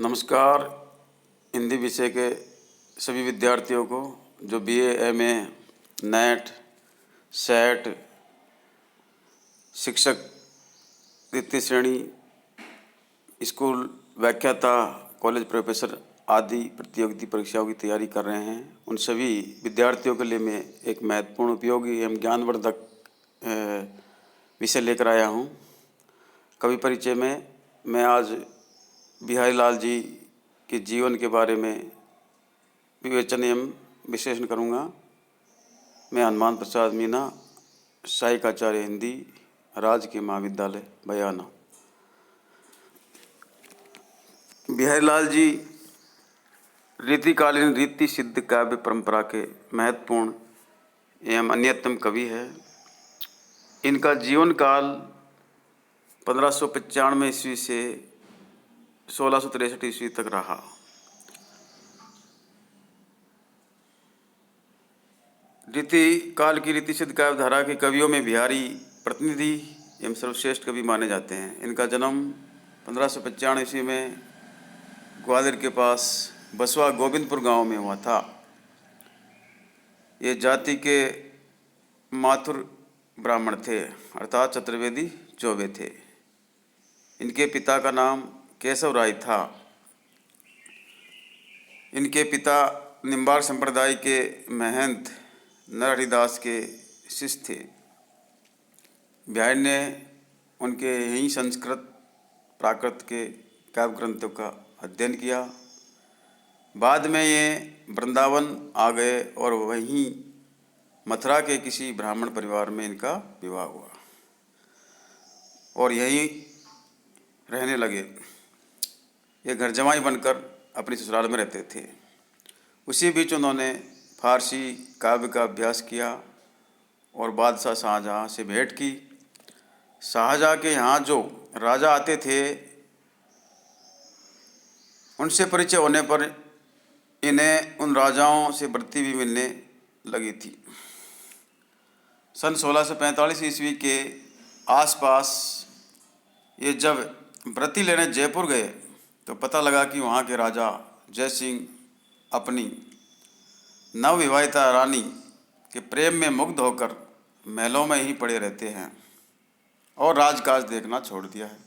नमस्कार। हिंदी विषय के सभी विद्यार्थियों को जो बीए, एमए, नेट, सेट, शिक्षक द्वितीय श्रेणी, स्कूल व्याख्याता, कॉलेज प्रोफेसर आदि प्रतियोगिता परीक्षाओं की तैयारी कर रहे हैं, उन सभी विद्यार्थियों के लिए मैं एक महत्वपूर्ण, उपयोगी एवं ज्ञानवर्धक विषय लेकर आया हूँ। कवि परिचय में मैं आज बिहारी लाल जी के जीवन के बारे में विवेचन एवं विश्लेषण करूँगा। मैं हनुमान प्रसाद मीना, सहायक आचार्य हिंदी, राजकीय महाविद्यालय बयाना। बिहारी लाल जी रीतिकालीन रीति सिद्ध काव्य परंपरा के महत्वपूर्ण एवं अन्यतम कवि है। इनका जीवन काल 1595 ईस्वी से 1663 ईस्वी तक रहा। रीति काल की रीति सिद्ध काव्य धारा के कवियों में बिहारी प्रतिनिधि एवं सर्वश्रेष्ठ कवि माने जाते हैं। इनका जन्म 1595 ईस्वी में ग्वालियर के पास बसवा गोविंदपुर गांव में हुआ था। ये जाति के माथुर ब्राह्मण थे, अर्थात चतुर्वेदी चौबे थे। इनके पिता का नाम केशव राय था। इनके पिता निम्बार संप्रदाय के महंत नरहरिदास के शिष्य थे। बिहारी ने उनके यहीं संस्कृत प्राकृत के काव्य ग्रंथों का अध्ययन किया। बाद में ये वृंदावन आ गए और वहीं मथुरा के किसी ब्राह्मण परिवार में इनका विवाह हुआ और यहीं रहने लगे। ये घर जमाई बनकर अपने ससुराल में रहते थे। उसी बीच उन्होंने फारसी काव्य का अभ्यास किया और बादशाह शाहजहाँ से भेंट की। शाहजहाँ के यहाँ जो राजा आते थे, उनसे परिचय होने पर इन्हें उन राजाओं से वृत्ति भी मिलने लगी थी। सन 1645 ईस्वी के आसपास ये जब वृत्ति लेने जयपुर गए तो पता लगा कि वहाँ के राजा जय सिंह अपनी नवविवाहिता रानी के प्रेम में मुग्ध होकर महलों में ही पड़े रहते हैं और राजकाज देखना छोड़ दिया है।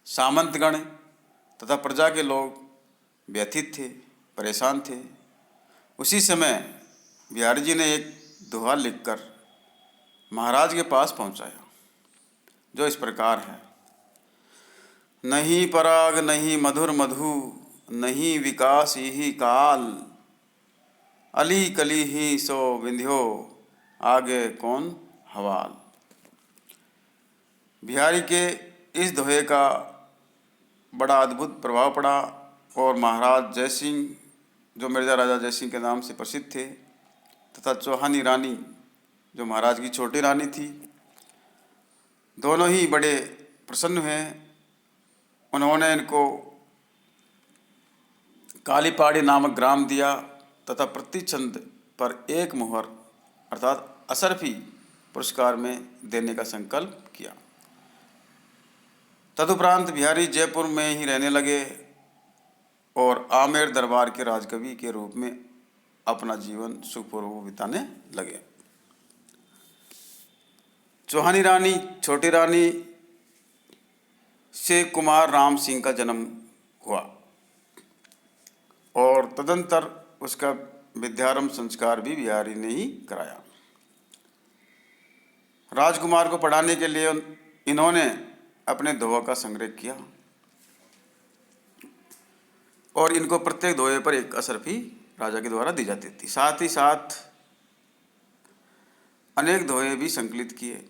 सामंतगण तथा प्रजा के लोग व्यथित थे, परेशान थे। उसी समय बिहारी जी ने एक दोहा लिखकर महाराज के पास पहुंचाया, जो इस प्रकार है। नहीं पराग नहीं मधुर मधु, नहीं विकास ही काल, अली कली ही सो विंध्यो, आगे कौन हवाल। बिहारी के इस दोहे का बड़ा अद्भुत प्रभाव पड़ा और महाराज जय सिंह, जो मिर्जा राजा जय सिंह के नाम से प्रसिद्ध थे, तथा चौहानी रानी, जो महाराज की छोटी रानी थी, दोनों ही बड़े प्रसन्न हुए। उन्होंने इनको कालीपाड़ी नामक ग्राम दिया तथा प्रति छंद पर एक मुहर अर्थात असरफी पुरस्कार में देने का संकल्प किया। तदुपरांत बिहारी जयपुर में ही रहने लगे और आमेर दरबार के राजकवि के रूप में अपना जीवन सुखपूर्वक बिताने लगे। चौहानी रानी, छोटी रानी से कुमार राम सिंह का जन्म हुआ और तदंतर उसका विद्यारंभ संस्कार भी बिहारी ने ही कराया। राजकुमार को पढ़ाने के लिए इन्होंने अपने दोहों का संग्रह किया और इनको प्रत्येक दोहे पर एक असरफी राजा के द्वारा दी जाती थी। साथ ही साथ अनेक दोहे भी संकलित किए।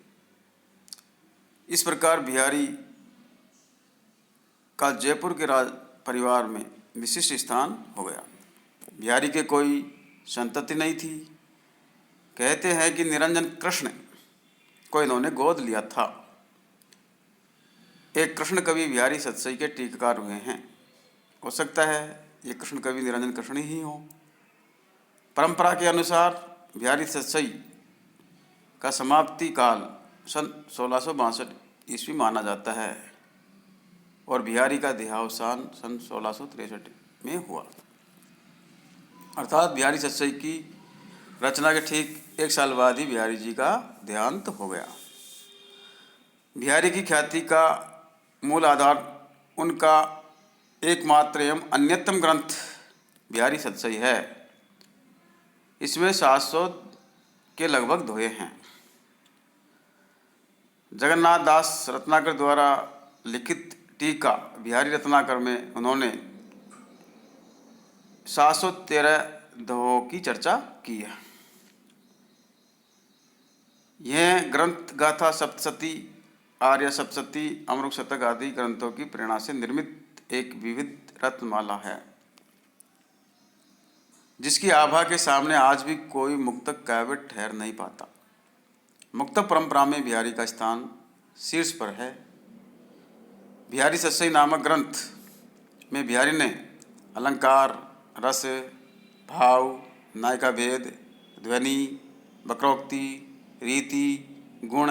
इस प्रकार बिहारी का जयपुर के राज परिवार में विशिष्ट स्थान हो गया। बिहारी के कोई संतति नहीं थी। कहते हैं कि निरंजन कृष्ण को इन्होंने गोद लिया था। एक कृष्ण कवि बिहारी सतसई के टीकाकार हुए हैं। हो सकता है ये कृष्ण कवि निरंजन कृष्ण ही हो। परंपरा के अनुसार बिहारी सतसई का समाप्ति काल सन 1662 ईस्वी माना जाता है। और बिहारी का देहावसान सन 1663 में हुआ। अर्थात बिहारी सतसई की रचना के ठीक 1 साल बाद ही बिहारी जी का देहांत हो गया। बिहारी की ख्याति का मूल आधार उनका एकमात्र एवं अन्यतम ग्रंथ बिहारी सतसई है। इसमें 700 के लगभग दोहे हैं। जगन्नाथ दास रत्नाकर द्वारा लिखित टीका बिहारी रत्नाकर में उन्होंने 713 दोहों की चर्चा की है। यह ग्रंथ गाथा सप्तशती, आर्य सप्तशती, अमरुक शतक आदि ग्रंथों की प्रेरणा से निर्मित एक विविध रत्नमाला है, जिसकी आभा के सामने आज भी कोई मुक्तक काव्य ठहर नहीं पाता। मुक्तक परंपरा में बिहारी का स्थान शीर्ष पर है। बिहारी सतसई नामक ग्रंथ में बिहारी ने अलंकार, रस, भाव, नायिका भेद, ध्वनि, वक्रोक्ति, रीति, गुण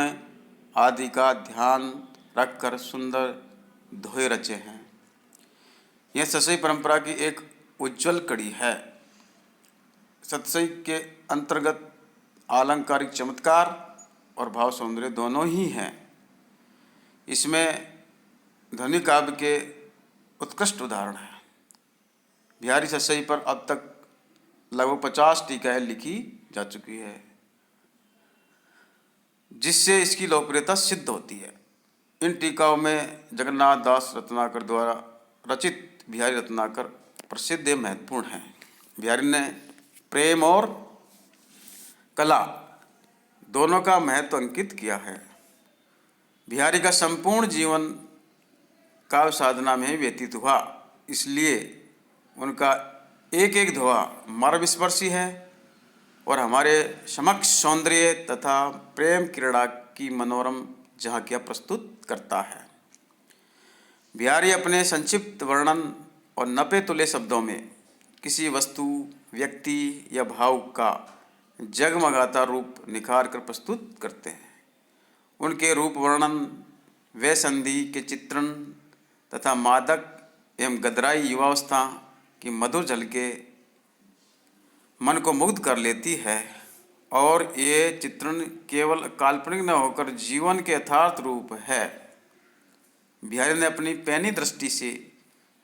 आदि का ध्यान रखकर सुंदर दोहे रचे हैं। यह सतसई परंपरा की एक उज्जवल कड़ी है। सतसई के अंतर्गत आलंकारिक चमत्कार और भाव सौंदर्य दोनों ही हैं। इसमें ध्वनि काव्य के उत्कृष्ट उदाहरण हैं। बिहारी सतसई पर अब तक लगभग 50 टीकाएँ लिखी जा चुकी है, जिससे इसकी लोकप्रियता सिद्ध होती है। इन टीकाओं में जगन्नाथ दास रत्नाकर द्वारा रचित बिहारी रत्नाकर प्रसिद्ध एवं महत्वपूर्ण हैं। बिहारी ने प्रेम और कला दोनों का महत्व अंकित किया है। बिहारी का संपूर्ण जीवन काव्य साधना में ही व्यतीत हुआ, इसलिए उनका एक एक दोहा मर्मस्पर्शी है और हमारे समक्ष सौंदर्य तथा प्रेम क्रीड़ा की मनोरम झांकियाँ प्रस्तुत करता है। बिहारी अपने संक्षिप्त वर्णन और नपे तुले शब्दों में किसी वस्तु, व्यक्ति या भाव का जगमगाता रूप निखार कर प्रस्तुत करते हैं। उनके रूप वर्णन, वे संधि के चित्रण तथा मादक एवं गदराई युवावस्था की मधुर झलके मन को मुग्ध कर लेती है और ये चित्रण केवल काल्पनिक न होकर जीवन के यथार्थ रूप है। बिहारी ने अपनी पैनी दृष्टि से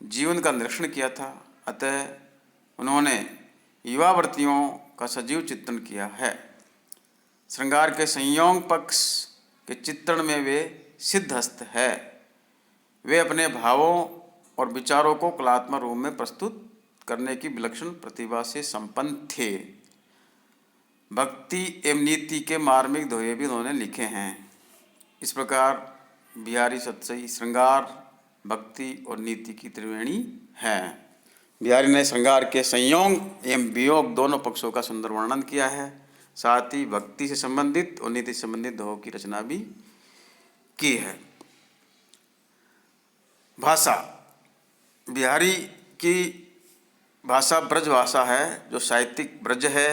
जीवन का निरीक्षण किया था, अतः उन्होंने युवावर्तियों का सजीव चित्रण किया है। श्रृंगार के संयोग पक्ष के चित्रण में वे सिद्धहस्त है। वे अपने भावों और विचारों को कलात्मक रूप में प्रस्तुत करने की विलक्षण प्रतिभा से संपन्न थे। भक्ति एवं नीति के मार्मिक दोहे भी उन्होंने लिखे हैं। इस प्रकार बिहारी सतसई श्रृंगार, भक्ति और नीति की त्रिवेणी है। बिहारी ने श्रृंगार के संयोग एवं वियोग दोनों पक्षों का सुंदर वर्णन किया है। साथ ही भक्ति से संबंधित और नीति से संबंधित दोहों की रचना भी की है। भाषा, बिहारी की भाषा ब्रज भाषा है, जो साहित्यिक ब्रज है।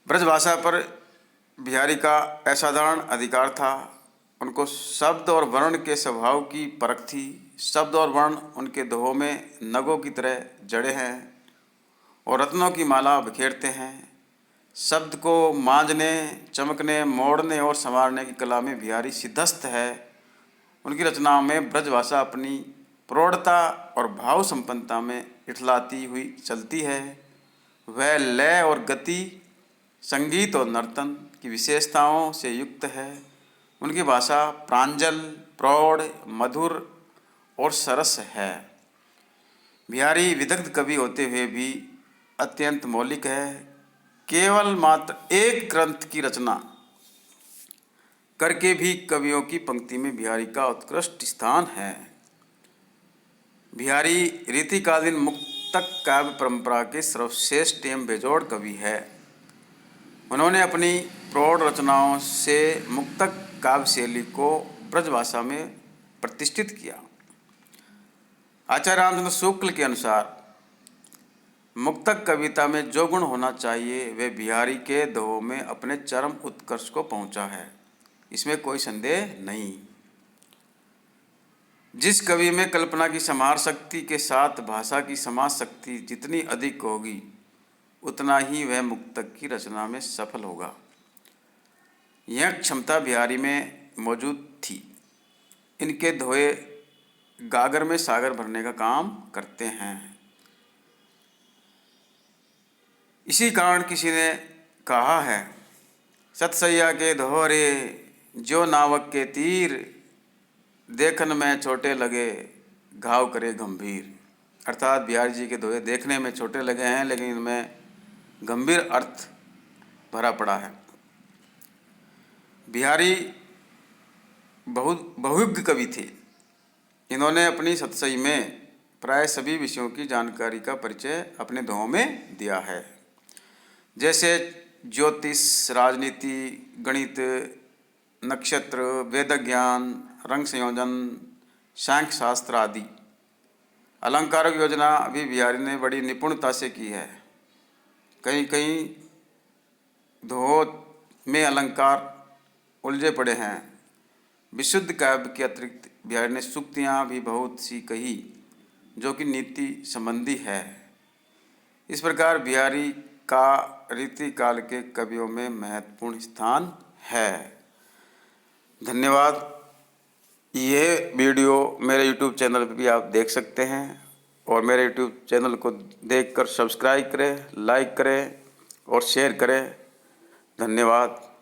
ब्रज भाषा पर बिहारी का असाधारण अधिकार था। उनको शब्द और वर्ण के स्वभाव की परख थी। शब्द और वर्ण उनके दोहों में नगों की तरह जड़े हैं और रत्नों की माला बिखेरते हैं। शब्द को मांझने, चमकने, मोड़ने और संवारने की कला में बिहारी सिद्धहस्त है। उनकी रचनाओं में ब्रज भाषा अपनी प्रौढ़ता और भाव संपन्नता में इठलाती हुई चलती है। वह लय और गति, संगीत और नर्तन की विशेषताओं से युक्त है। उनकी भाषा प्रांजल, प्रौढ़, मधुर और सरस है। बिहारी विदग्ध कवि होते हुए भी अत्यंत मौलिक है। केवल मात्र एक ग्रंथ की रचना करके भी कवियों की पंक्ति में बिहारी का उत्कृष्ट स्थान है। बिहारी रीतिकालीन मुक्तक काव्य परंपरा के सर्वश्रेष्ठ एवं बेजोड़ कवि है। उन्होंने अपनी प्रौढ़ रचनाओं से मुक्तक काव्य शैली को ब्रजभाषा में प्रतिष्ठित किया। आचार्य रामचंद्र शुक्ल के अनुसार मुक्तक कविता में जो गुण होना चाहिए वे बिहारी के दोहों में अपने चरम उत्कर्ष को पहुंचा है, इसमें कोई संदेह नहीं। जिस कवि में कल्पना की समार शक्ति के साथ भाषा की समाज शक्ति जितनी अधिक होगी, उतना ही वह मुक्तक की रचना में सफल होगा। यह क्षमता बिहारी में मौजूद थी। इनके धोए गागर में सागर भरने का काम करते हैं। इसी कारण किसी ने कहा है, सतसैया के दोहरे जो नावक के तीर, देखन में छोटे लगे घाव करे गंभीर। अर्थात बिहारी जी के दोहे देखने में छोटे लगे हैं, लेकिन इनमें गंभीर अर्थ भरा पड़ा है। बिहारी बहुयुग कवि थे। इन्होंने अपनी सतसई में प्राय सभी विषयों की जानकारी का परिचय अपने दोहों में दिया है, जैसे ज्योतिष, राजनीति, गणित, नक्षत्र, वेद ज्ञान, रंग संयोजन, सांख्य शास्त्र आदि। अलंकारक योजना भी बिहारी ने बड़ी निपुणता से की है। कहीं कहीं दोहों में अलंकार उलझे पड़े हैं। विशुद्ध काव्य के अतिरिक्त बिहारी ने सूक्तियाँ भी बहुत सी कही, जो कि नीति संबंधी है। इस प्रकार बिहारी का रीतिकाल के कवियों में महत्वपूर्ण स्थान है। धन्यवाद। ये वीडियो मेरे YouTube चैनल पर भी आप देख सकते हैं, और मेरे YouTube चैनल को देखकर सब्सक्राइब करें, लाइक करें और शेयर करें। धन्यवाद।